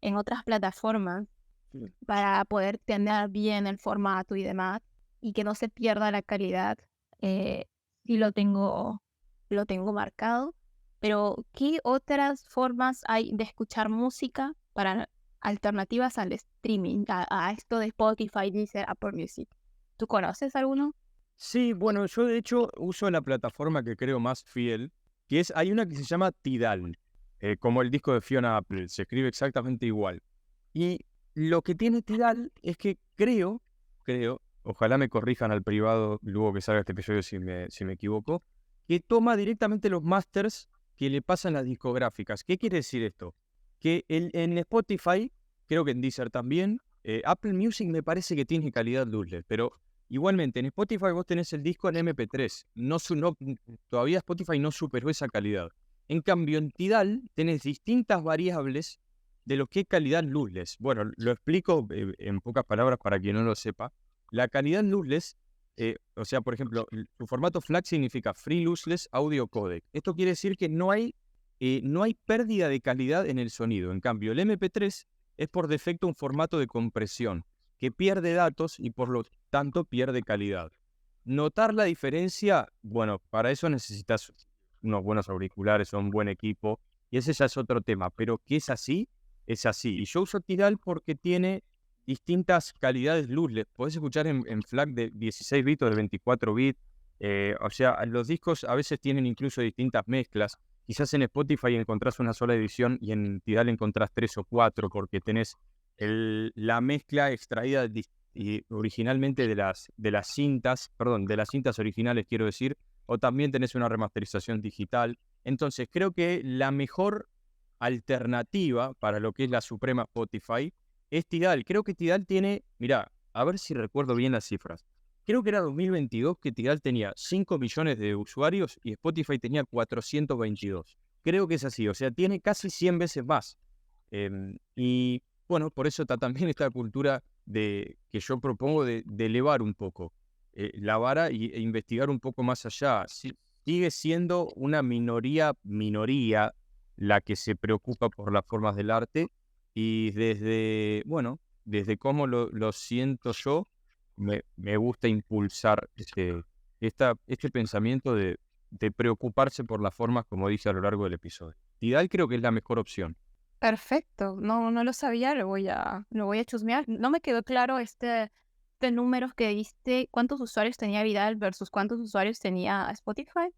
en otras plataformas Sí. para poder tener bien el formato y demás y que no se pierda la calidad. eh, sí lo tengo marcado, pero ¿qué otras formas hay de escuchar música para alternativas al streaming, a esto de Spotify, Deezer, Apple Music? ¿Tú conoces alguno? Sí, bueno, yo de hecho uso la plataforma que creo más fiel, que es, hay una que se llama Tidal, como el disco de Fiona Apple, se escribe exactamente igual. Y lo que tiene Tidal es que creo, ojalá me corrijan al privado luego que salga este episodio si me equivoco, que toma directamente los masters que le pasan las discográficas. ¿Qué quiere decir esto? Que en Spotify, creo que en Deezer también, Apple Music me parece que tiene calidad lossless, pero igualmente en Spotify vos tenés el disco en MP3, todavía Spotify no superó esa calidad. En cambio en Tidal tenés distintas variables de lo que es calidad lossless. Bueno, lo explico en pocas palabras para quien no lo sepa. La calidad lossless, o sea, por ejemplo, su formato FLAC significa Free Lossless Audio Codec. Esto quiere decir que no hay pérdida de calidad en el sonido. En cambio, el MP3 es por defecto un formato de compresión que pierde datos y por lo tanto pierde calidad. Notar la diferencia, bueno, para eso necesitas unos buenos auriculares o un buen equipo, y ese ya es otro tema, pero que es así, es así. Y yo uso Tidal porque tiene distintas calidades lossless. Podés escuchar en FLAC de 16 bits o de 24 bits. O sea, los discos a veces tienen incluso distintas mezclas. Quizás en Spotify encontrás una sola edición y en Tidal encontrás 3 o 4 porque tenés la mezcla extraída originalmente de las cintas, perdón, de las cintas originales quiero decir, o también tenés una remasterización digital. Entonces creo que la mejor alternativa para lo que es la Suprema Spotify es Tidal. Creo que Tidal tiene, mirá, a ver si recuerdo bien las cifras. Creo que era 2022 que Tidal tenía 5 millones de usuarios y Spotify tenía 422. Creo que es así, o sea, tiene casi 100 veces más. Y bueno, por eso está también esta cultura que yo propongo de elevar un poco la vara e investigar un poco más allá. Sigue siendo una minoría la que se preocupa por las formas del arte y desde cómo lo siento yo, me gusta impulsar este pensamiento de preocuparse por las formas, como dice a lo largo del episodio. Tidal creo que es la mejor opción. Perfecto, no lo sabía, lo voy a chusmear. No me quedó claro este números que diste, cuántos usuarios tenía Vidal versus cuántos usuarios tenía Spotify.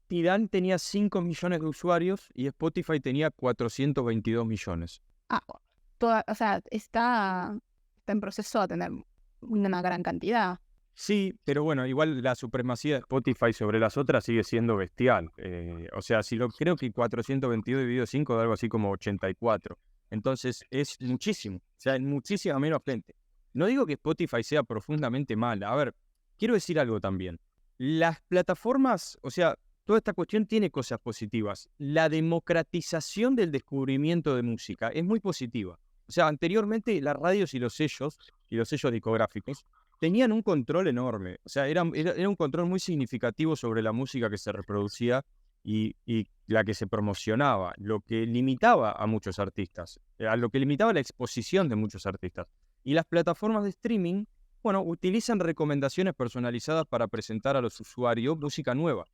Tidal tenía 5 millones de usuarios y Spotify tenía 422 millones. Ah, o sea, está en proceso a tener una gran cantidad. Sí, pero bueno, igual la supremacía de Spotify sobre las otras sigue siendo bestial. O sea, creo que 422 dividido 5 da algo así como 84. Entonces es muchísimo, o sea, es muchísima menos gente. No digo que Spotify sea profundamente mala. A ver, quiero decir algo también. Las plataformas, o sea, toda esta cuestión tiene cosas positivas. La democratización del descubrimiento de música es muy positiva. O sea, anteriormente las radios y los sellos discográficos tenían un control enorme, o sea, era un control muy significativo sobre la música que se reproducía y la que se promocionaba, lo que limitaba a muchos artistas, a lo que limitaba la exposición de muchos artistas. Y las plataformas de streaming, bueno, utilizan recomendaciones personalizadas para presentar a los usuarios música nueva,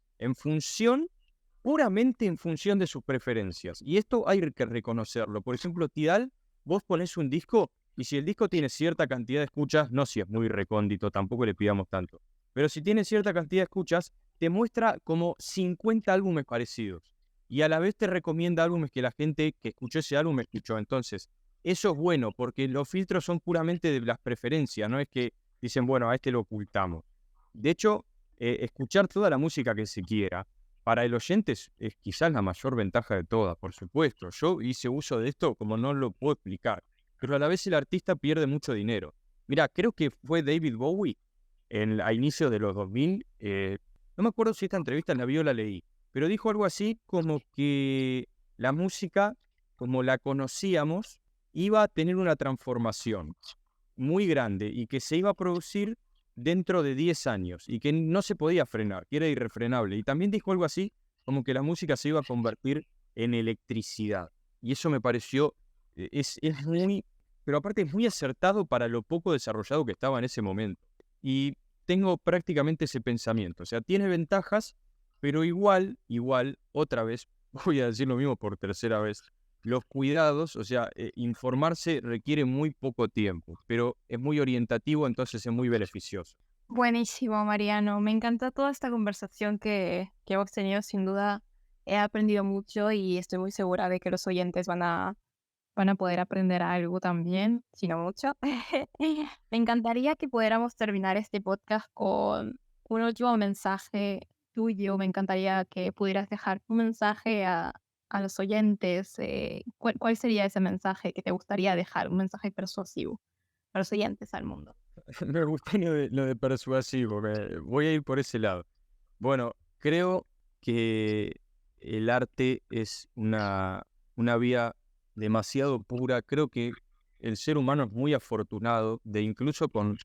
puramente en función de sus preferencias. Y esto hay que reconocerlo. Por ejemplo, Tidal, vos ponés un disco y si el disco tiene cierta cantidad de escuchas, no si es muy recóndito, tampoco le pidamos tanto, pero si tiene cierta cantidad de escuchas, te muestra como 50 álbumes parecidos. y a la vez te recomienda álbumes que la gente que escuchó ese álbum escuchó. Entonces, eso es bueno porque los filtros son puramente de las preferencias, no es que dicen, bueno, a este lo ocultamos. De hecho, escuchar toda la música que se quiera, para el oyente es quizás la mayor ventaja de todas, por supuesto. Yo hice uso de esto como no lo puedo explicar, pero a la vez el artista pierde mucho dinero. Mira, creo que fue David Bowie a inicios de los 2000, no me acuerdo si esta entrevista la vi o la leí, pero dijo algo así como que la música, como la conocíamos, iba a tener una transformación muy grande y que se iba a producir dentro de 10 años y que no se podía frenar, que era irrefrenable. Y también dijo algo así como que la música se iba a convertir en electricidad. Y eso me pareció, es muy, pero aparte es muy acertado para lo poco desarrollado que estaba en ese momento. Y tengo prácticamente ese pensamiento. O sea, tiene ventajas, pero igual, otra vez, voy a decir lo mismo por tercera vez, los cuidados, o sea, informarse requiere muy poco tiempo, pero es muy orientativo, entonces es muy beneficioso. Buenísimo, Mariano. Me encanta toda esta conversación que hemos tenido. Sin duda, he aprendido mucho y estoy muy segura de que los oyentes van a poder aprender algo también, si no mucho. Me encantaría que pudiéramos terminar este podcast con un último mensaje tuyo. Me encantaría que pudieras dejar un mensaje a los oyentes. ¿Cuál sería ese mensaje que te gustaría dejar? Un mensaje persuasivo a los oyentes, al mundo. Me gusta lo de persuasivo, voy a ir por ese lado. Bueno, creo que el arte es una vía demasiado pura. Creo que el ser humano es muy afortunado de incluso con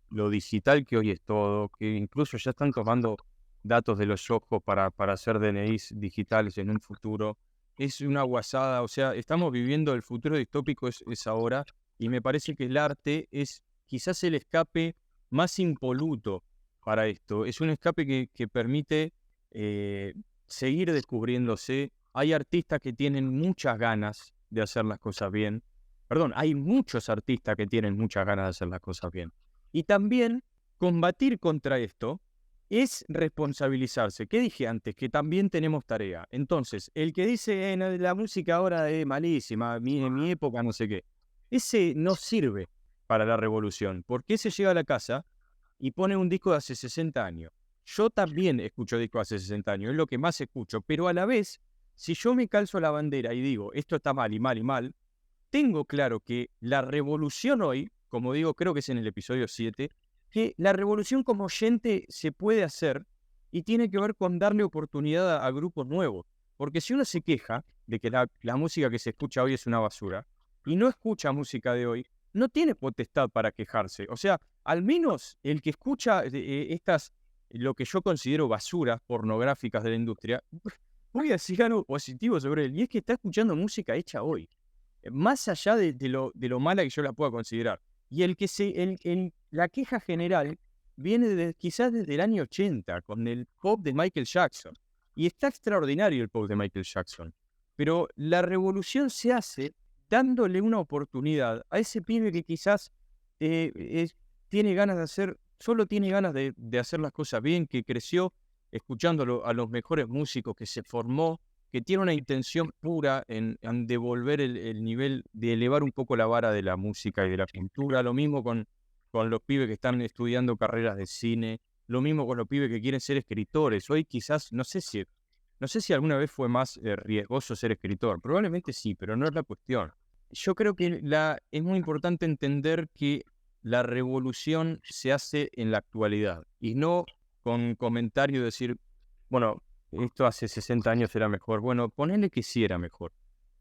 lo digital que hoy es todo, que incluso ya están tomando datos de los ojos para hacer DNIs digitales en un futuro. Es una guasada, o sea, estamos viviendo el futuro distópico es ahora, y me parece que el arte es quizás el escape más impoluto para esto. Es un escape que permite seguir descubriéndose. Hay artistas que tienen muchas ganas de hacer las cosas bien. Perdón, hay muchos artistas que tienen muchas ganas de hacer las cosas bien. Y también combatir contra esto es responsabilizarse. ¿Qué dije antes? Que también tenemos tarea. Entonces, el que dice, no, la música ahora es malísima, en mi época no sé qué, ese no sirve para la revolución, porque ese llega a la casa y pone un disco de hace 60 años. Yo también escucho discos de hace 60 años, es lo que más escucho, pero a la vez, si yo me calzo la bandera y digo, esto está mal y mal y mal, tengo claro que la revolución hoy, como digo, creo que es en el episodio 7, que la revolución como oyente se puede hacer y tiene que ver con darle oportunidad a grupos nuevos. Porque si uno se queja de que la música que se escucha hoy es una basura y no escucha música de hoy, no tiene potestad para quejarse. O sea, al menos el que escucha lo que yo considero basuras pornográficas de la industria, voy a decir algo positivo sobre él, y es que está escuchando música hecha hoy, más allá de lo mala que yo la pueda considerar. Y la queja general viene quizás desde el año 80, con el pop de Michael Jackson. Y está extraordinario el pop de Michael Jackson. Pero la revolución se hace dándole una oportunidad a ese pibe que quizás tiene ganas de hacer, solo tiene ganas de hacer las cosas bien, que creció escuchando a los mejores músicos, que se formó, que tiene una intención pura en devolver el nivel, de elevar un poco la vara de la música y de la pintura. Lo mismo con los pibes que están estudiando carreras de cine, lo mismo con los pibes que quieren ser escritores. Hoy quizás, no sé si alguna vez fue más riesgoso ser escritor. Probablemente sí, pero no es la cuestión. Yo creo que es muy importante entender que la revolución se hace en la actualidad y no con comentarios de decir, bueno, esto hace 60 años era mejor. Bueno, ponele que sí era mejor,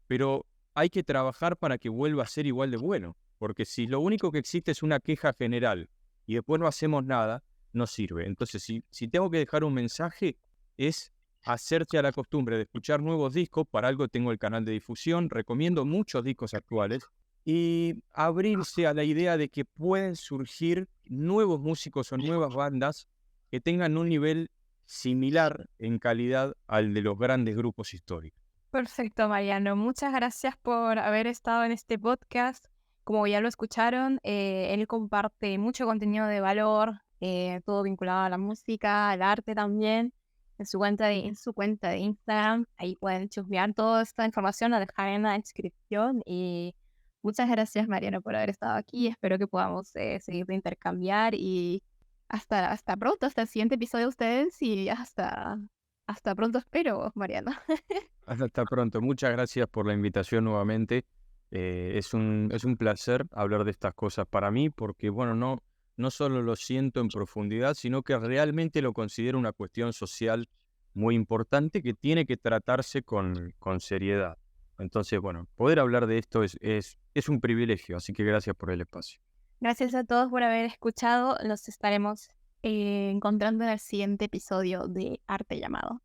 pero hay que trabajar para que vuelva a ser igual de bueno, porque si lo único que existe es una queja general y después no hacemos nada, no sirve. Entonces, si tengo que dejar un mensaje, es hacerte a la costumbre de escuchar nuevos discos. Para algo tengo el canal de difusión, recomiendo muchos discos actuales, y abrirse a la idea de que pueden surgir nuevos músicos o nuevas bandas que tengan un nivel similar en calidad al de los grandes grupos históricos. Perfecto, Mariano. Muchas gracias por haber estado en este podcast. Como ya lo escucharon, él comparte mucho contenido de valor, todo vinculado a la música, al arte también. en su cuenta de Instagram. Ahí pueden chusmear toda esta información, la dejaré en la descripción. Y muchas gracias, Mariano, por haber estado aquí. Espero que podamos seguir de intercambiar y hasta pronto, hasta el siguiente episodio de ustedes y hasta pronto espero, Mariano. Hasta pronto. Muchas gracias por la invitación nuevamente. Es un placer hablar de estas cosas para mí porque, bueno, no solo lo siento en profundidad, sino que realmente lo considero una cuestión social muy importante que tiene que tratarse con seriedad. Entonces, bueno, poder hablar de esto es un privilegio, así que gracias por el espacio. Gracias a todos por haber escuchado. Los estaremos encontrando en el siguiente episodio de Arte Llamado.